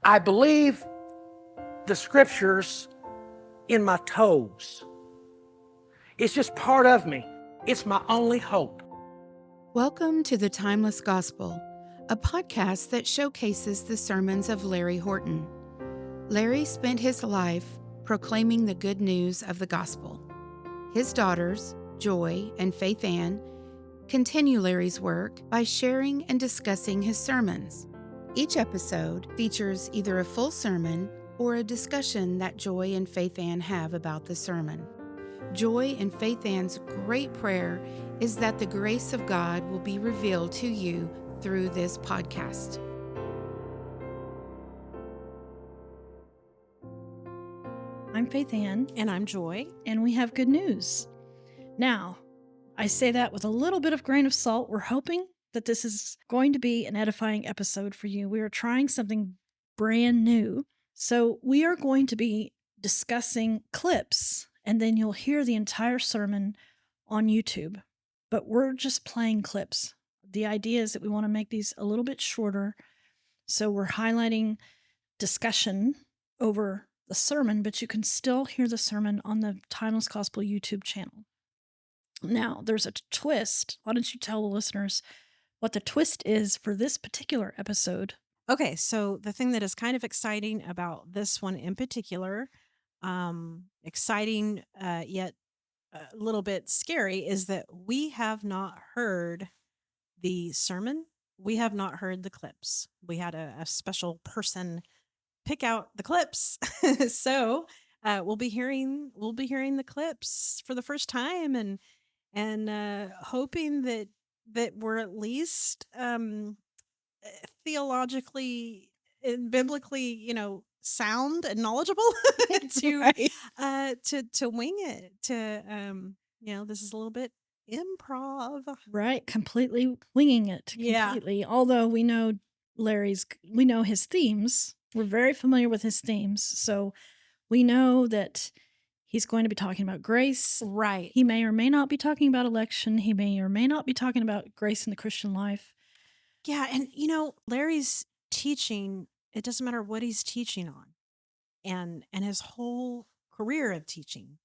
I believe the scriptures in my toes. It's just part of me. It's my only hope. Welcome to The Timeless Gospel, a podcast that showcases the sermons of Larry Horton. Larry spent his life proclaiming the good news of the gospel. His daughters, Joy and Faithann, continue Larry's work by sharing and discussing his sermons. Each episode features either a full sermon or a discussion that Joy and Faithann have about the sermon. Joy and Faithann's great prayer is that the grace of God will be revealed to you through this podcast. I'm Faithann. And I'm Joy. And we have good news. Now, I say that with a little bit of grain of salt. We're hoping that this is going to be an edifying episode for you. We are trying something brand new. So we are going to be discussing clips, and then you'll hear the entire sermon on YouTube. But we're just playing clips. The idea is that we want to make these a little bit shorter. So we're highlighting discussion over the sermon, but you can still hear the sermon on the Timeless Gospel YouTube channel. Now, there's a twist. Why don't you tell the listeners what the twist is for this particular episode? Okay, so the thing that is kind of exciting about this one in particular, exciting yet a little bit scary, is that we have not heard the sermon. We have not heard the clips. We had a special person pick out the clips. So we'll be hearing the clips for the first time, and hoping that we're at least theologically and biblically, sound and knowledgeable to Right. to wing it. This is a little bit improv, Right, completely winging it. Yeah. Completely. Although we know his themes. We're very familiar with his themes, so we know that he's going to be talking about grace. Right. He may or may not be talking about election. He may or may not be talking about grace in the Christian life. Yeah, and Larry's teaching, it doesn't matter what he's teaching on, and his whole career of teaching,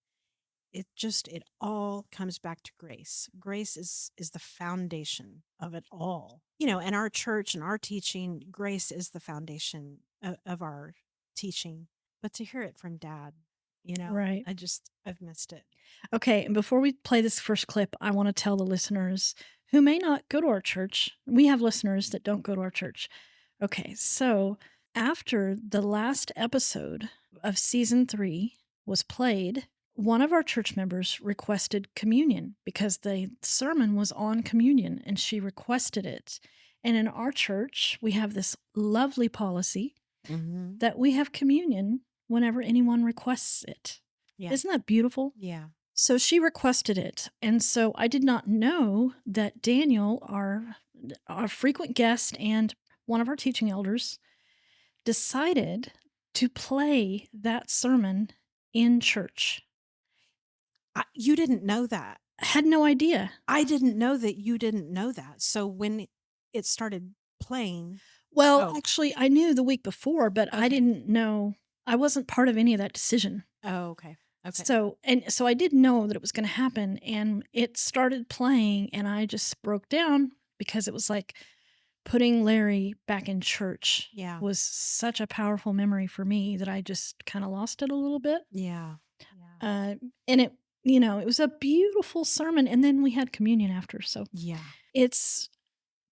it all comes back to grace. Grace is the foundation of it all. In our church and our teaching, grace is the foundation of our teaching. But to hear it from Dad, Right. I've missed it. Okay, and before we play this first clip, I want to tell the listeners who may not go to our church. We have listeners that don't go to our church. Okay, so after the last episode of season 3 was played, one of our church members requested communion because the sermon was on communion, and she requested it. And in our church, we have this lovely policy that we have communion whenever anyone requests it. Yeah. Isn't that beautiful? Yeah. So she requested it. And so I did not know that Daniel, our frequent guest and one of our teaching elders, decided to play that sermon in church. You didn't know that. I had no idea. I didn't know that you didn't know that. So when it started playing... Well, actually, I knew the week before, but Okay. I didn't know. I wasn't part of any of that decision. Oh, okay. Okay. So I did know that it was going to happen, and it started playing, and I just broke down because it was like putting Larry back in church. Yeah. Was such a powerful memory for me that I just kind of lost it a little bit. Yeah. And it, it was a beautiful sermon, and then we had communion after. So Yeah. it's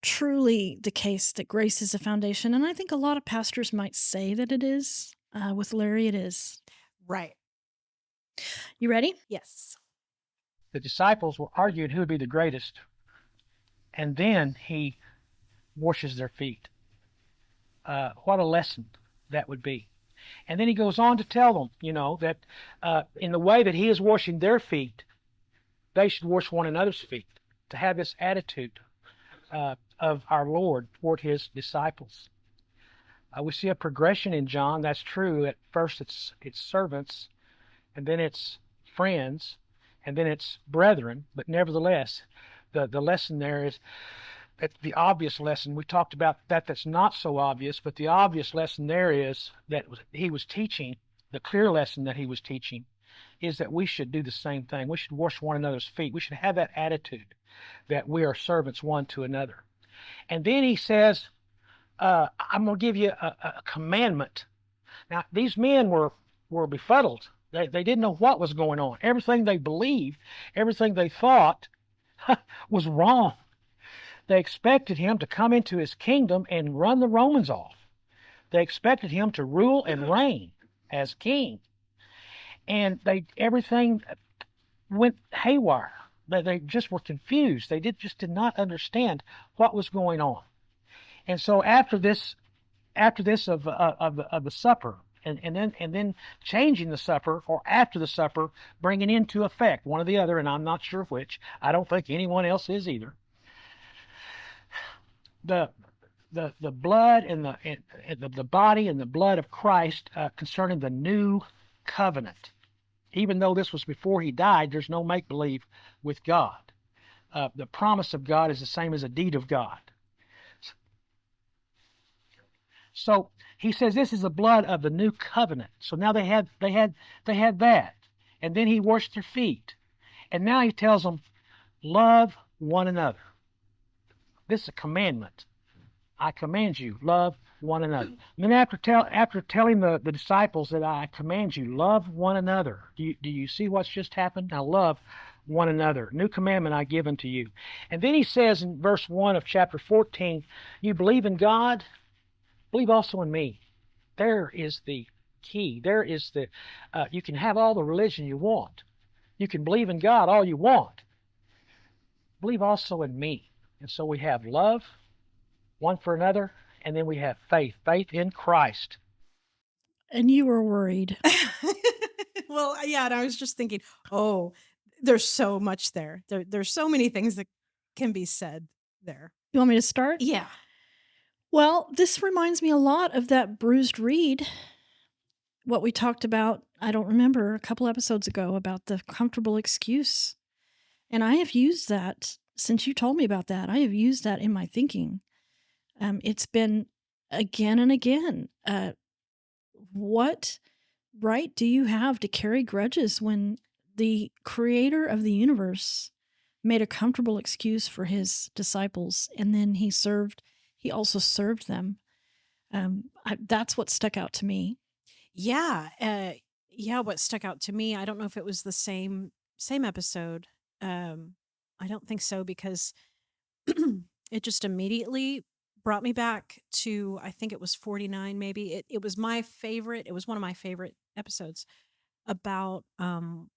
truly the case that grace is a foundation, and I think a lot of pastors might say that it is. With Larry, it is. Right. You ready? Yes. The disciples were arguing who would be the greatest, and then he washes their feet. What a lesson that would be. And then he goes on to tell them, that in the way that he is washing their feet, they should wash one another's feet, to have this attitude of our Lord toward his disciples. We see a progression in John. That's true. At first it's servants, and then it's friends, and then it's brethren. But nevertheless, the lesson there is the obvious lesson. We talked about that's not so obvious, but the obvious lesson there is that he was teaching, the clear lesson that he was teaching is that we should do the same thing. We should wash one another's feet. We should have that attitude that we are servants one to another. And then he says, I'm going to give you a commandment. Now, these men were befuddled. They didn't know what was going on. Everything they believed, everything they thought was wrong. They expected him to come into his kingdom and run the Romans off. They expected him to rule and reign as king. And everything went haywire. They just were confused. They just did not understand what was going on. And so after this of the supper, and then changing the supper, or after the supper, bringing into effect one or the other, and I'm not sure which. I don't think anyone else is either. The blood and the body and the blood of Christ concerning the new covenant. Even though this was before he died, there's no make believe with God. The promise of God is the same as a deed of God. So he says this is the blood of the new covenant. So now they had that, and then he washed their feet, and now he tells them, love one another. This is a commandment. I command you, love one another. And then after telling the disciples that I command you, love one another. Do you see what's just happened? Now love one another. New commandment I give unto you. And then he says in verse 1 of chapter 14, you believe in God, believe also in me. There is the key. There is you can have all the religion you want. You can believe in God all you want. Believe also in me. And so we have love one for another, and then we have faith in Christ. And you were worried. Well, yeah, and I was just thinking, oh, there's so much there. There's so many things that can be said there. You want me to start? Yeah. Well, this reminds me a lot of that bruised reed, what we talked about, I don't remember, a couple episodes ago about the comfortable excuse. And I have used that, since you told me about that, I have used that in my thinking. It's been again and again. What right do you have to carry grudges when the creator of the universe made a comfortable excuse for his disciples, and then he also served them? That's what stuck out to me. Yeah. What stuck out to me, I don't know if it was the same episode. I don't think so, because it just immediately brought me back to, I think it was 49 maybe. It was my favorite. It was one of my favorite episodes about the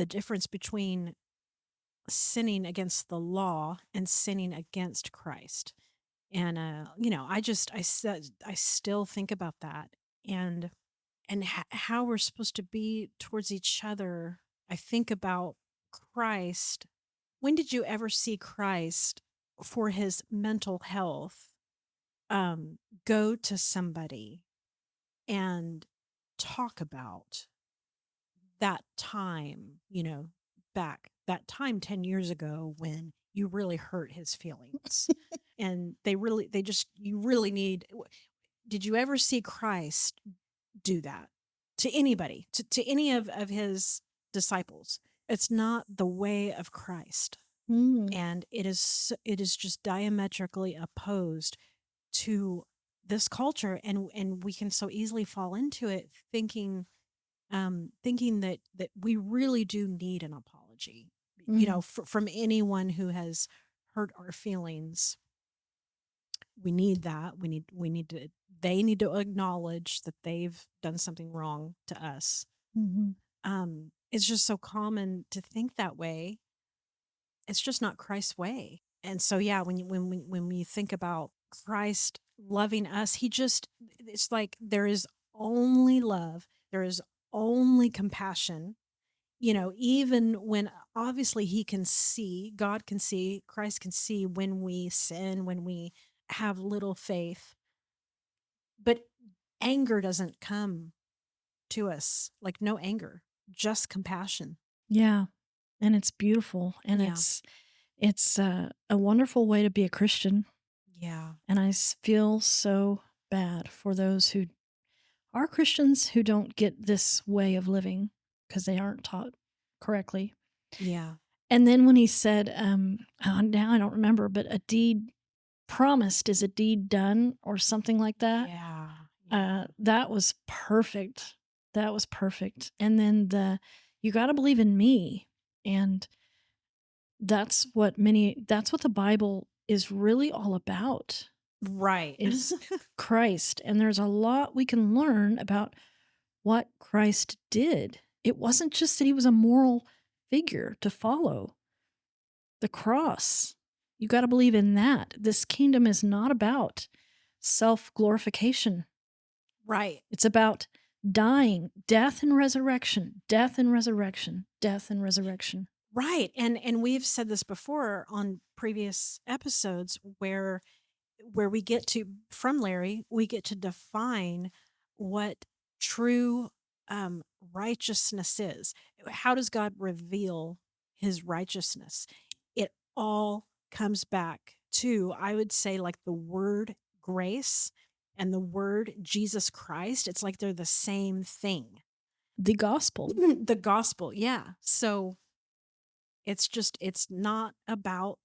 difference between sinning against the law and sinning against Christ. And I still think about that, and how we're supposed to be towards each other. I think about Christ. When did you ever see Christ, for his mental health, go to somebody and talk about that time, back that time 10 years ago when you really hurt his feelings? And you really need, did you ever see Christ do that to anybody, to any of his disciples? It's not the way of Christ. And it is just diametrically opposed to this culture, and we can so easily fall into it, thinking that we really do need an apology, from anyone who has hurt our feelings. We need that. They need to acknowledge that they've done something wrong to us. It's just so common to think that way. It's just not Christ's way. And so, yeah, when we think about Christ loving us, it's like there is only love. There is only compassion, even when obviously God can see, Christ can see when we sin, when we have little faith. But anger doesn't come to us, like no anger, just compassion. Yeah. And it's beautiful. And Yeah. It's a wonderful way to be a Christian. Yeah. And I feel so bad for those who are Christians who don't get this way of living because they aren't taught correctly. Yeah. And then when he said, now I don't remember, but a deed promised is a deed done or something like that. Yeah. That was perfect. That was perfect. And then you got to believe in me. And that's what the Bible is really all about, Right. is Christ. And there's a lot we can learn about what Christ did. It wasn't just that he was a moral figure to follow. The cross, you got to believe in that. This kingdom is not about self-glorification. Right. It's about dying, death and resurrection, death and resurrection, death and resurrection. Right. And we've said this before on previous episodes where we get to, from Larry, we get to define what true righteousness is. How does God reveal his righteousness? It all comes back to, I would say, like the word grace and the word Jesus Christ. It's like they're the same thing. The gospel. The gospel, yeah. So it's not about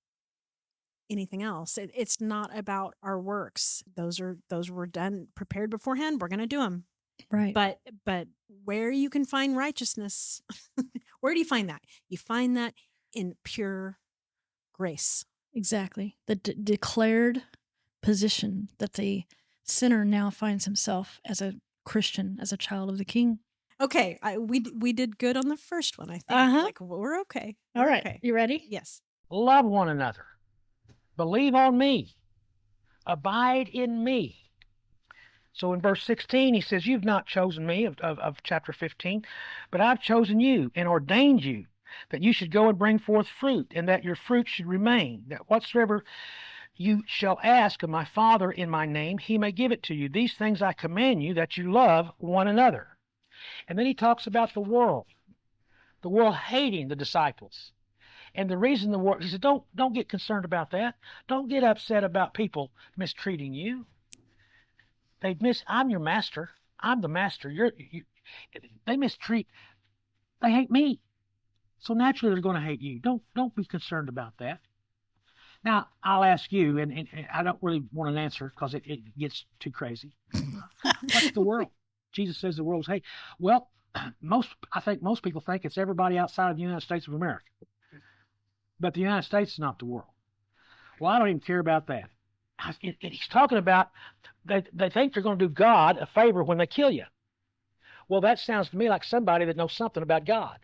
anything else. It's not about our works. Those were done, prepared beforehand. We're going to do them. Right. But where you can find righteousness, where do you find that? You find that in pure grace. Exactly. The declared position that the sinner now finds himself as a Christian, as a child of the King. Okay, we did good on the first one, I think. Like, we're okay. All right. Okay. You ready? Yes. Love one another. Believe on me. Abide in me. So in verse 16, he says, you've not chosen me, of chapter 15, but I've chosen you and ordained you that you should go and bring forth fruit, and that your fruit should remain, that whatsoever you shall ask of my Father in my name, he may give it to you. These things I command you, that you love one another. And then he talks about the world hating the disciples. And the reason the world, he said, don't get concerned about that. Don't get upset about people mistreating you. I'm your master. I'm the master. They mistreat. They hate me. So naturally they're going to hate you. Don't be concerned about that. Now I'll ask you, and I don't really want an answer because it gets too crazy. What's the world? Jesus says the world's hate. Well, I think most people think it's everybody outside of the United States of America. But the United States is not the world. Well, I don't even care about that. He's talking about they think they're going to do God a favor when they kill you. Well, that sounds to me like somebody that knows something about God.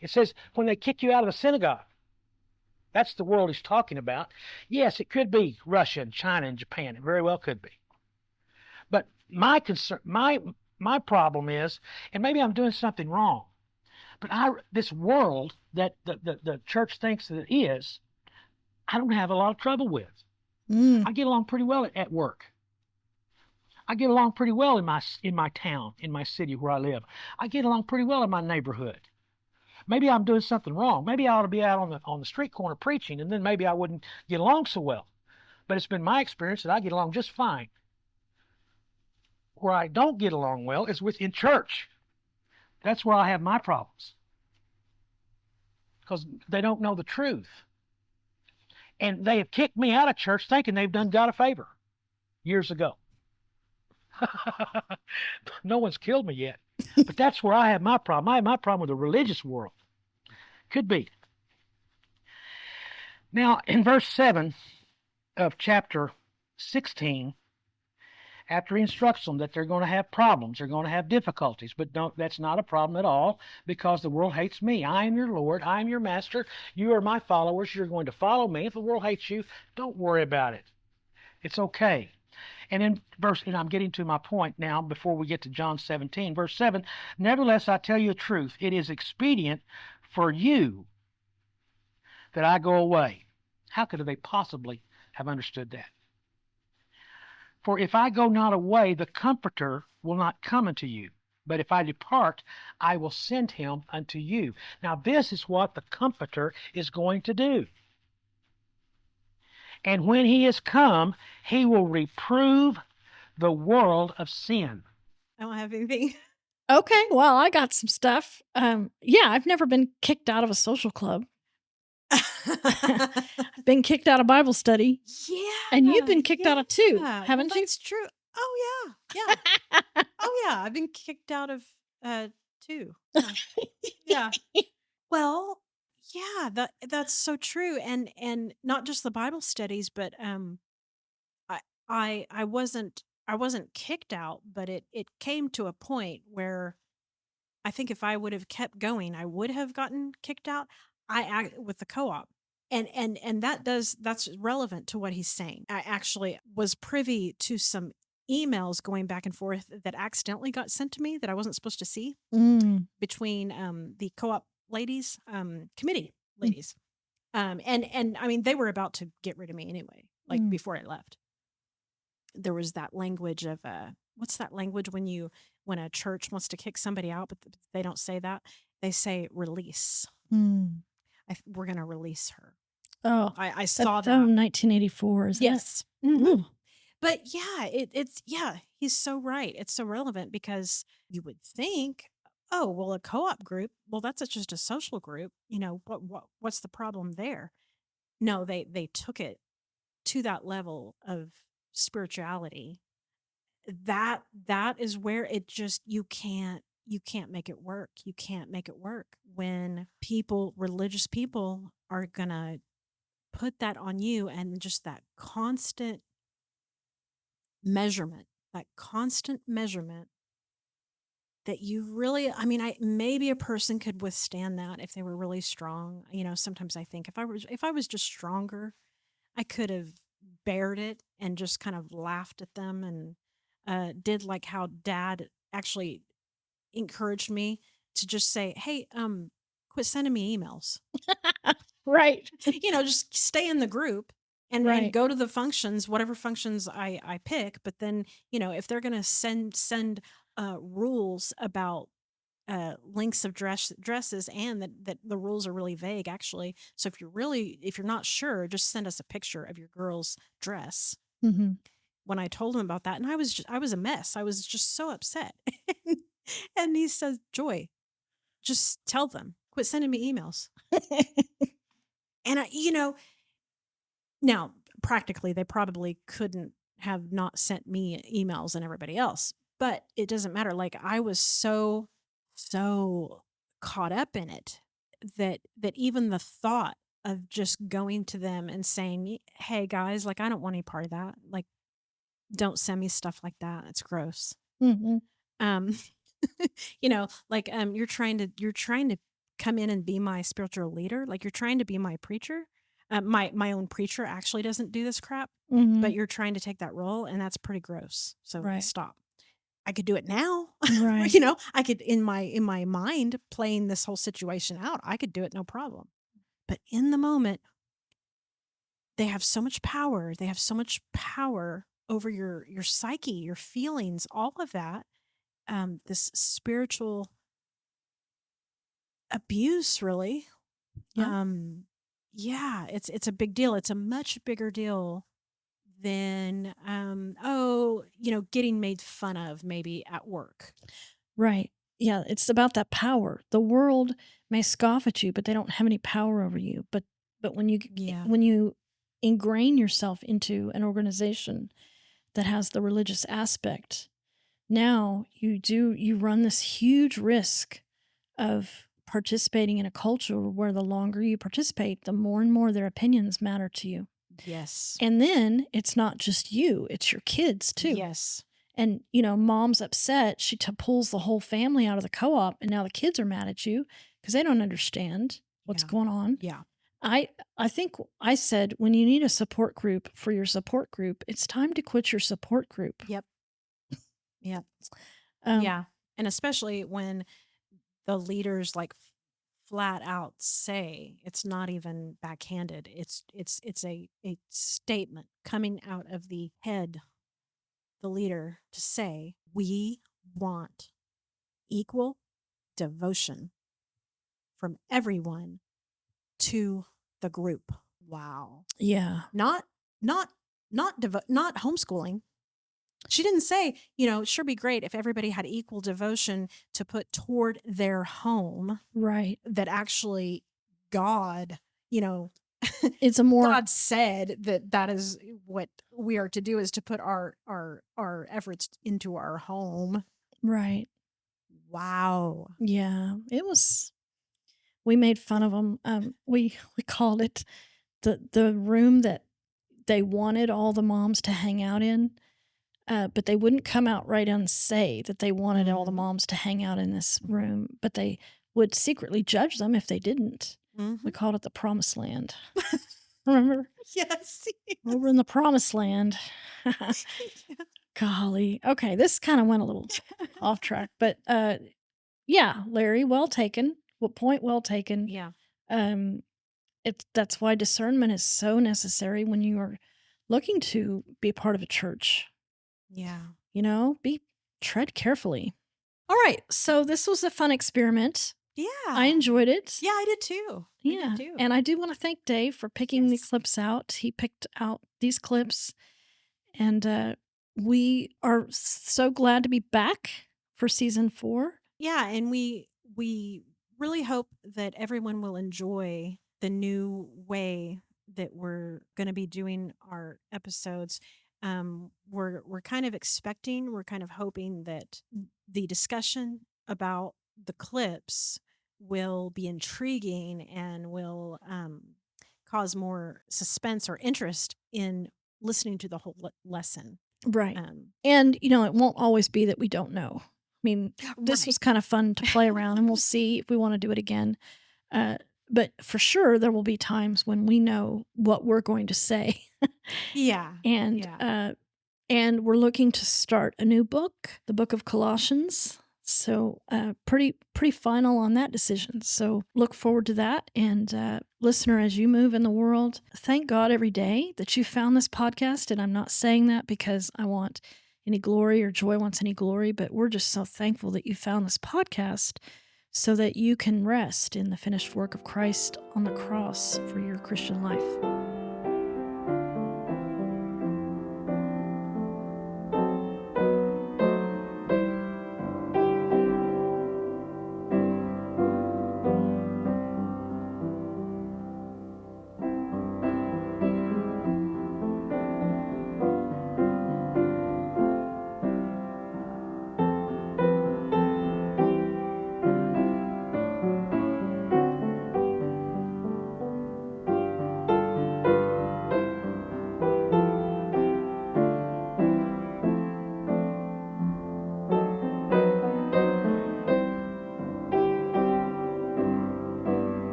It says when they kick you out of the synagogue. That's the world he's talking about. Yes, it could be Russia and China and Japan. It very well could be. But my concern, my problem is, and maybe I'm doing something wrong, but this world that the church thinks that it is, I don't have a lot of trouble with. I get along pretty well at work. I get along pretty well in my town, in my city where I live. I get along pretty well in my neighborhood. Maybe I'm doing something wrong. Maybe I ought to be out on the street corner preaching, and then maybe I wouldn't get along so well. But it's been my experience that I get along just fine. Where I don't get along well is within church. That's where I have my problems. Because they don't know the truth. And they have kicked me out of church thinking they've done God a favor years ago. No one's killed me yet. But that's where I have my problem. I have my problem with the religious world. Could be. Now, in verse 7 of chapter 16, after he instructs them that they're going to have problems, they're going to have difficulties, but that's not a problem at all, because the world hates me. I am your Lord. I am your master. You are my followers. You're going to follow me. If the world hates you, don't worry about it. It's okay. And in and I'm getting to my point now before we get to John 17, verse 7, nevertheless, I tell you the truth, it is expedient for you that I go away. How could they possibly have understood that? For if I go not away, the Comforter will not come unto you. But if I depart, I will send him unto you. Now this is what the Comforter is going to do. And when he is come, he will reprove the world of sin. I don't have anything. Okay, well, I got some stuff. Yeah, I've never been kicked out of a social club. Been kicked out of Bible study. Yeah. And you've been kicked out of two, haven't you? That's true. Oh, yeah. Yeah. Oh, yeah. I've been kicked out of two. Yeah. Well, yeah, that's so true. And not just the Bible studies, but I wasn't kicked out, but it came to a point where I think if I would have kept going, I would have gotten kicked out. With the co-op. And that's relevant to what he's saying. I actually was privy to some emails going back and forth that accidentally got sent to me that I wasn't supposed to see between the co-op ladies, committee ladies. And I mean, they were about to get rid of me anyway, like before I left. There was that language of what's that language when a church wants to kick somebody out, but they don't say that. They say release. We're going to release her. Oh, I saw that. From 1984, isn't yes. it? Mm-hmm. But yeah, he's so right. It's so relevant because you would think, oh, well, a co-op group, well, that's just a social group. You know, what's the problem there? No, they took it to that level of spirituality. That is where it just you can't make it work. You can't make it work when religious people are gonna put that on you, and just that constant measurement that you really, I mean, maybe a person could withstand that if they were really strong. You know, sometimes I think if I was just stronger, I could have bared it and just kind of laughed at them and did like how Dad actually encouraged me to just say, hey, quit sending me emails. Right. You know, just stay in the group and go to the functions, whatever functions I pick. But then, you know, if they're going to send rules about lengths of dresses, and that the rules are really vague, actually. So if you're not sure, just send us a picture of your girl's dress. Mm-hmm. When I told him about that, and I was a mess. I was just so upset. And he says, Joy, just tell them, quit sending me emails. And now practically they probably couldn't have not sent me emails and everybody else, but it doesn't matter. Like I was so caught up in it that even the thought of just going to them and saying, hey guys, like I don't want any part of that. Like, don't send me stuff like that. It's gross. Mm-hmm. Like you're trying to come in and be my spiritual leader. Like you're trying to be my preacher. My own preacher actually doesn't do this crap, but you're trying to take that role, and that's pretty gross. So stop. I could do it now. Right. I could in my mind playing this whole situation out. I could do it no problem. But in the moment, they have so much power. They have so much power over your psyche, your feelings, all of that. This spiritual abuse, really. Yeah. It's a big deal. It's a much bigger deal than getting made fun of maybe at work. Right. Yeah, it's about that power. The world may scoff at you, but they don't have any power over you. But when you ingrain yourself into an organization that has the religious aspect, now you run this huge risk of participating in a culture where the longer you participate, the more and more their opinions matter to you. Yes. And then it's not just you, it's your kids too. Yes. And, mom's upset. She pulls the whole family out of the co-op, and now the kids are mad at you because they don't understand what's going on. Yeah. I think I said, when you need a support group for your support group, it's time to quit your support group. Yep. Yep. Yeah. And especially when the leaders like flat out say, it's not even backhanded. It's a statement coming out of the head, the leader, to say, we want equal devotion from everyone to the group. Wow. Yeah. Not not homeschooling. She didn't say, it'd sure be great if everybody had equal devotion to put toward their home. Right. That actually God, It's a more God said that is what we are to do, is to put our efforts into our home. right. Wow. Yeah, we made fun of them. We called it the room that they wanted all the moms to hang out in, but they wouldn't come out right and say that they wanted all the moms to hang out in this room, but they would secretly judge them if they didn't. We called it the promised land. Remember? Yes. Over in the promised land. Golly. Okay, this kind of went a little off track, but yeah, Larry, well taken. Point well taken. Yeah. That's why discernment is so necessary when you are looking to be a part of a church. Yeah. Tread carefully. All right, so this was a fun experiment. Yeah. I enjoyed it. Yeah, I did too. Yeah, I did too. and I do want to thank Dave for picking the clips out. He picked out these clips, and we are so glad to be back for season 4. Yeah, and we really hope that everyone will enjoy the new way that we're going to be doing our episodes. We're kind of hoping that the discussion about the clips will be intriguing and will cause more suspense or interest in listening to the whole lesson. Right. And, it won't always be that we don't know. I mean, this was kind of fun to play around, and we'll see if we want to do it again. But for sure, there will be times when we know what we're going to say. Yeah. And we're looking to start a new book, the book of Colossians. So pretty final on that decision. So look forward to that. And listener, as you move in the world, thank God every day that you found this podcast. And I'm not saying that because I want any glory or Joy wants any glory, but we're just so thankful that you found this podcast so that you can rest in the finished work of Christ on the cross for your Christian life.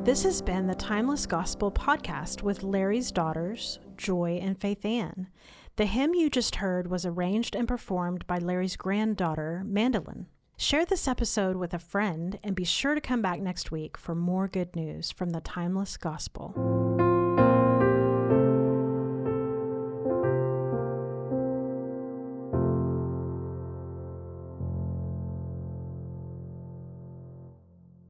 This has been the Timeless Gospel Podcast with Larry's daughters, Joy and Faithann. The hymn you just heard was arranged and performed by Larry's granddaughter, Mandolin. Share this episode with a friend and be sure to come back next week for more good news from the Timeless Gospel.